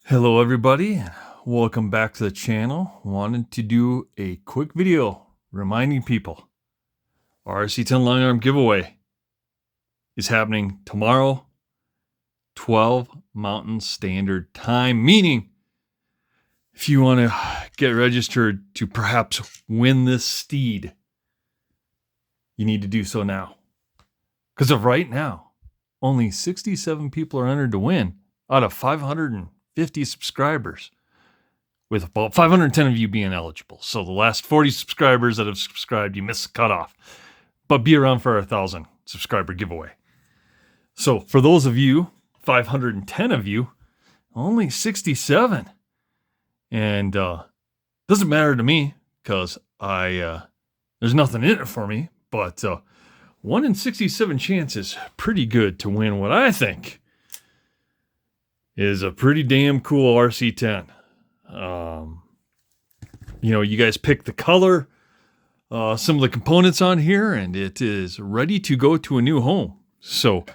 Hello everybody, and welcome back to the channel. Wanted to do a quick video reminding people RC10 Longarm giveaway is happening tomorrow, 12 Mountain Standard Time, meaning if you want to get registered to perhaps win this steed, you need to do so now. Because of right now, only 67 people are entered to win out of 550 subscribers, with about 510 of you being eligible. So the last 40 subscribers that have subscribed, you missed the cutoff. But be around for our 1,000 subscriber giveaway. So for those of you, 510 of you, only 67. And doesn't matter to me because there's nothing in it for me. But 1 in 67 chance is pretty good to win what I think is a pretty damn cool RC10. You guys pick the color, some of the components on here, and it is ready to go to a new home. So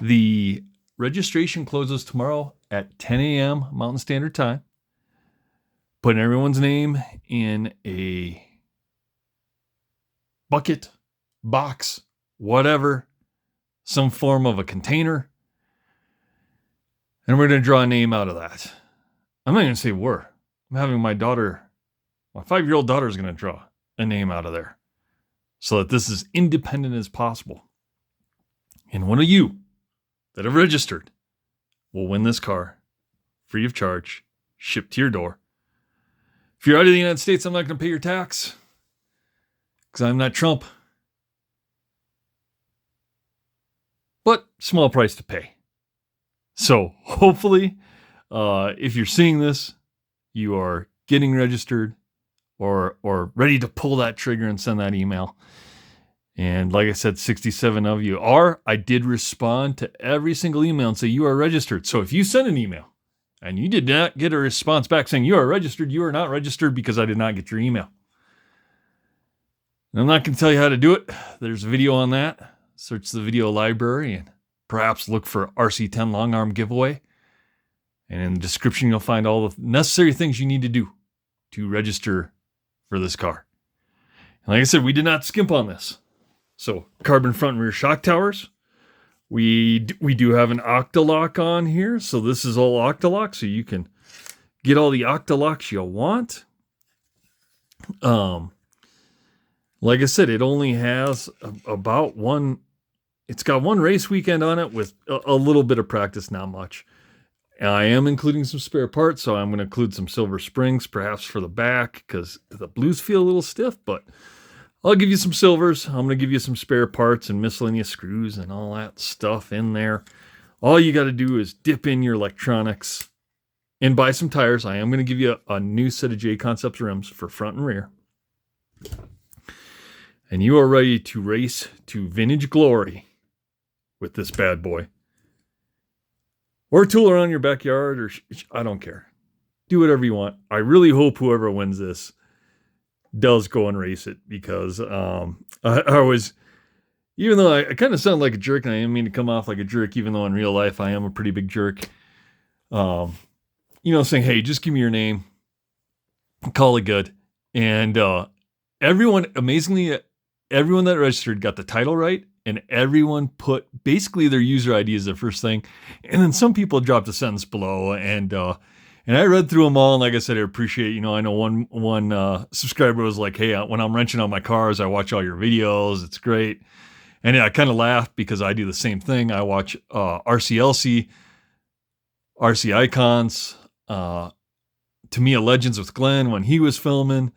the registration closes tomorrow at 10 a.m. Mountain Standard Time. Putting everyone's name in a bucket, box, whatever, some form of a container. And we're going to draw a name out of that. I'm not going to say we're. I'm having my 5-year-old daughter is going to draw a name out of there so that this is independent as possible. And one of you that have registered will win this car free of charge, shipped to your door. If you're out of the United States, I'm not going to pay your tax because I'm not Trump. But small price to pay. So hopefully, if you're seeing this, you are getting registered or ready to pull that trigger and send that email. And like I said, 67 of you are. I did respond to every single email and say you are registered. So if you send an email and you did not get a response back saying you are registered, you are not registered because I did not get your email. And I'm not going to tell you how to do it. There's a video on that. Search the video library and perhaps look for RC10 Longarm giveaway. And in the description, you'll find all the necessary things you need to do to register for this car. And like I said, we did not skimp on this. So carbon front and rear shock towers. We do have an Octalock on here. So this is all Octalock. So you can get all the Octalocks you want. Like I said, it only has about one. It's got one race weekend on it with a little bit of practice, not much. I am including some spare parts, so I'm going to include some silver springs, perhaps for the back, because the blues feel a little stiff, but I'll give you some silvers. I'm going to give you some spare parts and miscellaneous screws and all that stuff in there. All you got to do is dip in your electronics and buy some tires. I am going to give you a new set of J-Concepts rims for front and rear. And you are ready to race to vintage glory with this bad boy. Or tool around your backyard, or I don't care. Do whatever you want. I really hope whoever wins this does go and race it, because I was, even though I kind of sound like a jerk, and I didn't mean to come off like a jerk, even though in real life I am a pretty big jerk. Saying, hey, just give me your name, call it good. And amazingly, everyone that registered got the title right. And everyone put basically their user ID as their first thing. And then some people dropped a sentence below. And I read through them all. And like I said, I appreciate, I know one subscriber was like, hey, when I'm wrenching on my cars, I watch all your videos. It's great. And I kind of laughed because I do the same thing. I watch RCLC, RC Icons, Tamiya Legends with Glenn when he was filming.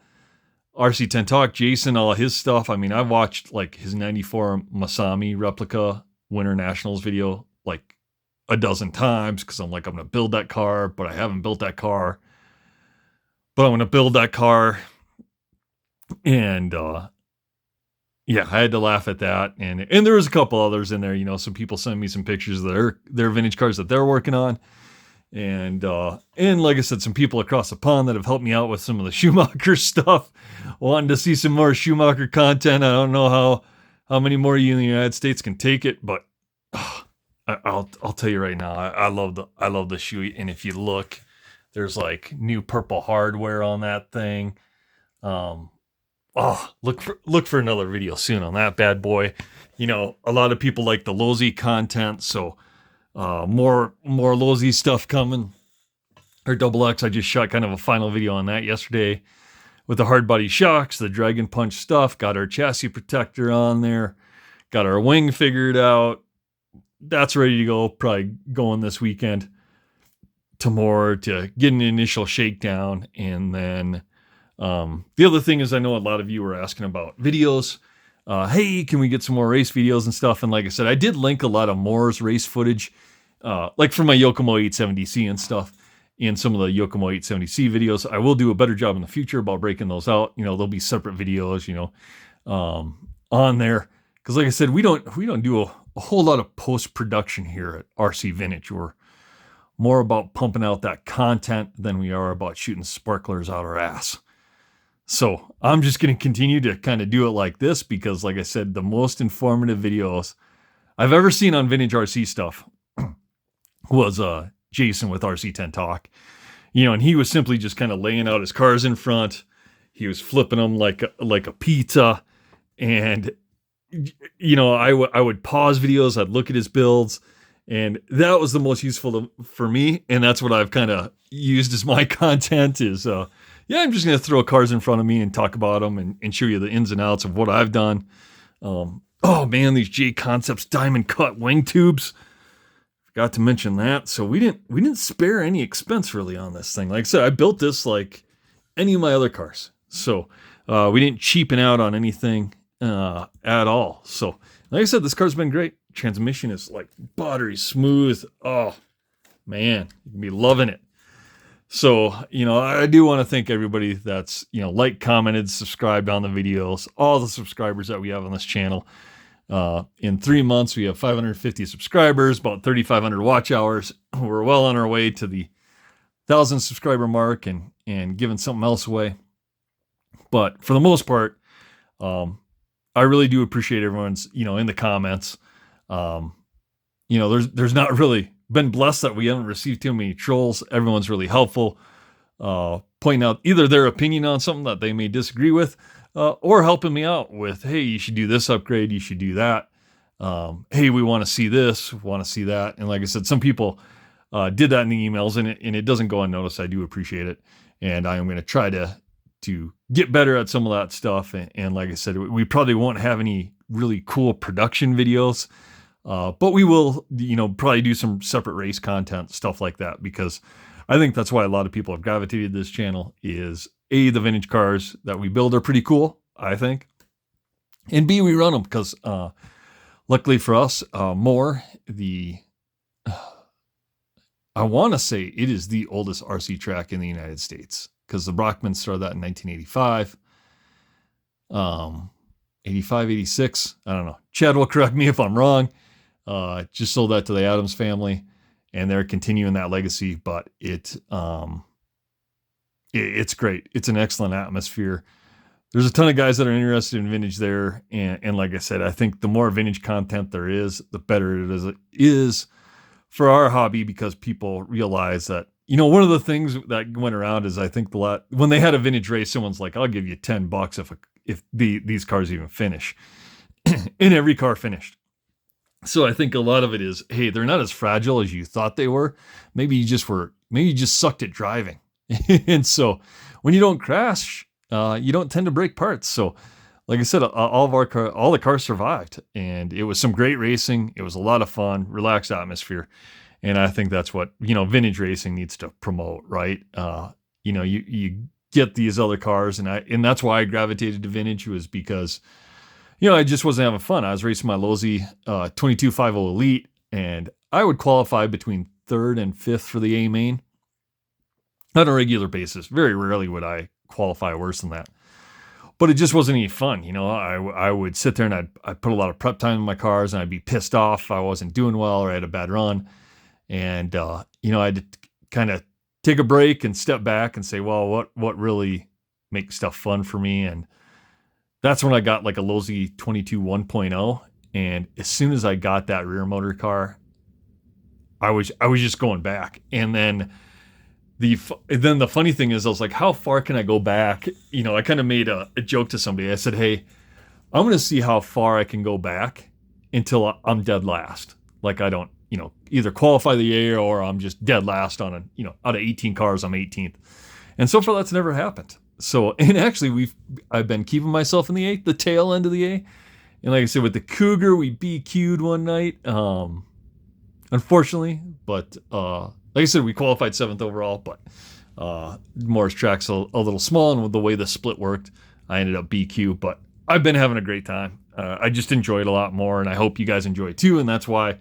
RC10 Talk, Jason, all his stuff. I mean, I've watched like his 94 Masami replica Winter Nationals video like a dozen times because I'm like, I'm going to build that car, but I haven't built that car. But I'm going to build that car. And I had to laugh at that. And there was a couple others in there, some people send me some pictures of their vintage cars that they're working on. And like I said, some people across the pond that have helped me out with some of the Schumacher stuff, wanting to see some more Schumacher content. I don't know how many more you in the United States can take it, but I'll tell you right now, I love the shoe. And if you look, There's like new purple hardware on that thing. Look for another video soon on that bad boy. A lot of people like the Lozi content, so more Lozi stuff coming. Or Double X, I just shot kind of a final video on that yesterday with the hard body shocks, the Dragon Punch stuff, got our chassis protector on there, got our wing figured out. That's ready to go, probably going this weekend tomorrow to get an initial shakedown. And then the other thing is, I know a lot of you were asking about videos. Hey, can we get some more race videos and stuff? And like I said, I did link a lot of Moore's race footage, like from my Yokomo 870C and stuff, in some of the Yokomo 870C videos. I will do a better job in the future about breaking those out. There'll be separate videos, on there. Because like I said, we don't do a whole lot of post-production here at RC Vintage. We're more about pumping out that content than we are about shooting sparklers out our ass. So I'm just going to continue to kind of do it like this because, like I said, the most informative videos I've ever seen on vintage RC stuff was Jason with RC10 Talk. And he was simply just kind of laying out his cars in front. He was flipping them like a pizza. And, I would pause videos. I'd look at his builds. And that was the most useful for me. And that's what I've kind of used as my content is, I'm just going to throw cars in front of me and talk about them and show you the ins and outs of what I've done. Oh man, these J Concepts diamond cut wing tubes. Forgot to mention that. So we didn't spare any expense really on this thing. Like I said, I built this like any of my other cars. So we didn't cheapen out on anything at all. So like I said, this car's been great. Transmission is like buttery smooth. Oh man, you can be loving it. So, I do want to thank everybody that's, commented, subscribed on the videos, all the subscribers that we have on this channel. In 3 months, we have 550 subscribers, about 3,500 watch hours. We're well on our way to the 1,000 subscriber mark and giving something else away. But for the most part, I really do appreciate everyone's, in the comments. There's not really been blessed that we haven't received too many trolls. Everyone's really helpful, pointing out either their opinion on something that they may disagree with, or helping me out with, hey, you should do this upgrade, you should do that. Hey, we want to see this, want to see that. And like I said, some people did that in the emails, and it doesn't go unnoticed. I do appreciate it. And I am going to try to get better at some of that stuff. And like I said, we probably won't have any really cool production videos. But we will, probably do some separate race content, stuff like that, because I think that's why a lot of people have gravitated to this channel is A, the vintage cars that we build are pretty cool, I think. And B, we run them because, luckily for us, I want to say it is the oldest RC track in the United States because the Brockmans started that in 1985. 85, 86. I don't know. Chad will correct me if I'm wrong. Just sold that to the Adams family, and they're continuing that legacy. But it's great. It's an excellent atmosphere. There's a ton of guys that are interested in vintage there, and like I said, I think the more vintage content there is, the better it is for our hobby because people realize that one of the things that went around is I think when they had a vintage race, someone's like, "I'll give you $10 if these cars even finish," and every car finished. So I think a lot of it is, hey, they're not as fragile as you thought they were. Maybe you just sucked at driving. And so when you don't crash, you don't tend to break parts. So like I said, all the cars survived, and it was some great racing. It was a lot of fun, relaxed atmosphere. And I think that's what, vintage racing needs to promote, right? You get these other cars, and that's why I gravitated to vintage, was because I just wasn't having fun. I was racing my Lozi 2250 Elite, and I would qualify between 3rd and 5th for the A main on a regular basis. Very rarely would I qualify worse than that. But it just wasn't any fun. I would sit there and I'd put a lot of prep time in my cars, and I'd be pissed off I wasn't doing well or I had a bad run. And, I had to kind of take a break and step back and say, well, what really makes stuff fun for me? And that's when I got like a Lozi 22 1.0. And as soon as I got that rear motor car, I was just going back. And then then the funny thing is, I was like, how far can I go back? You know, I kind of made a joke to somebody. I said, hey, I'm going to see how far I can go back until I'm dead last. Like I don't, you know, either qualify the A or I'm just dead last on out of 18 cars, I'm 18th. And so far that's never happened. So, and actually I've been keeping myself in the A, the tail end of the A. And like I said, with the Cougar, we BQ'd one night, unfortunately, but, like I said, we qualified 7th overall, but, Morris Track's a little small, and with the way the split worked, I ended up BQ, but I've been having a great time. I just enjoy it a lot more, and I hope you guys enjoy it too. And that's why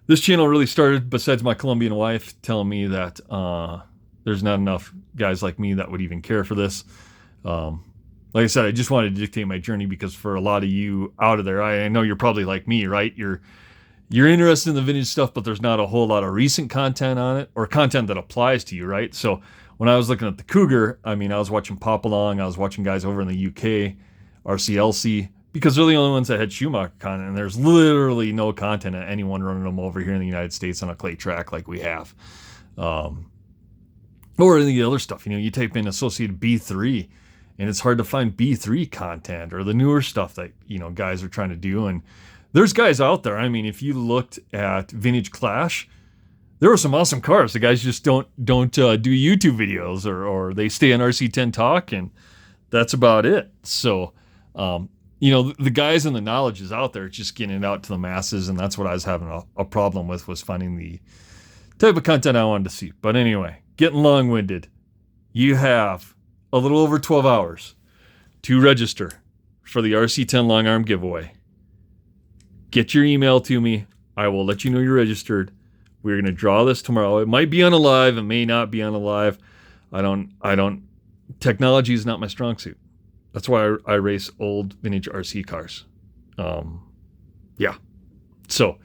this channel really started, besides my Colombian wife telling me that there's not enough guys like me that would even care for this. Like I said, I just wanted to dictate my journey, because for a lot of you out of there, I know you're probably like me, right? You're interested in the vintage stuff, but there's not a whole lot of recent content on it, or content that applies to you, right? So when I was looking at the Cougar, I mean, I was watching Pop Along, I was watching guys over in the UK, RCLC, because they're the only ones that had Schumacher content, and there's literally no content of anyone running them over here in the United States on a clay track like we have. Or any of the other stuff, you know, you type in Associated B3, and it's hard to find B3 content or the newer stuff that, you know, guys are trying to do. And there's guys out there. I mean, if you looked at Vintage Clash, there were some awesome cars. The guys just don't do YouTube videos, or they stay on RC10 Talk, and that's about it. So, you know, the guys and the knowledge is out there. It's just getting it out to the masses, and that's what I was having a problem with, was finding the type of content I wanted to see. But anyway, getting long-winded. You have a little over 12 hours to register for the RC10 Longarm giveaway. Get your email to me. I will let you know you're registered. We're going to draw this tomorrow. It might be on a live. It may not be on a live. Technology is not my strong suit. That's why I race old vintage RC cars. Yeah. So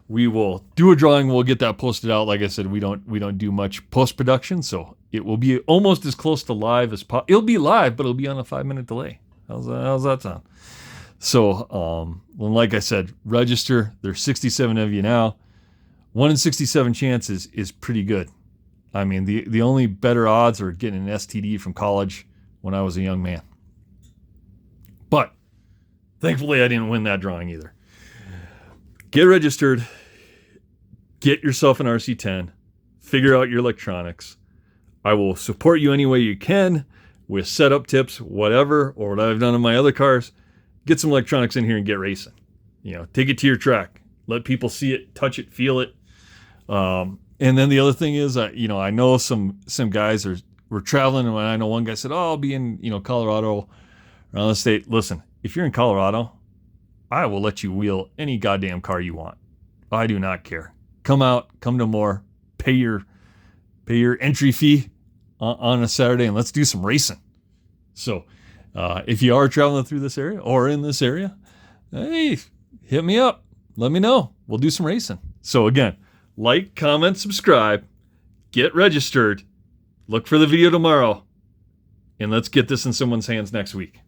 we will do a drawing. We'll get that posted out. Like I said, we don't do much post-production, so it will be almost as close to live as possible. It'll be live, but it'll be on a 5-minute delay. How's that sound? So, like I said, register. There's 67 of you now. 1 in 67 chances is pretty good. I mean, the only better odds are getting an STD from college when I was a young man. But thankfully, I didn't win that drawing either. Get registered. Get yourself an RC10. Figure out your electronics. I will support you any way you can with setup tips, whatever, or what I've done in my other cars. Get some electronics in here and get racing. You know, take it to your track. Let people see it, touch it, feel it. And then the other thing is, you know, I know some guys were traveling, and I know one guy said, "Oh, I'll be in, you know, Colorado, around the state." Listen, if you're in Colorado, I will let you wheel any goddamn car you want. I do not care. Come out, come to Moore, pay your entry fee on a Saturday, and let's do some racing. So, if you are traveling through this area or in this area, hey, hit me up. Let me know. We'll do some racing. So again, like, comment, subscribe, get registered, look for the video tomorrow, and let's get this in someone's hands next week.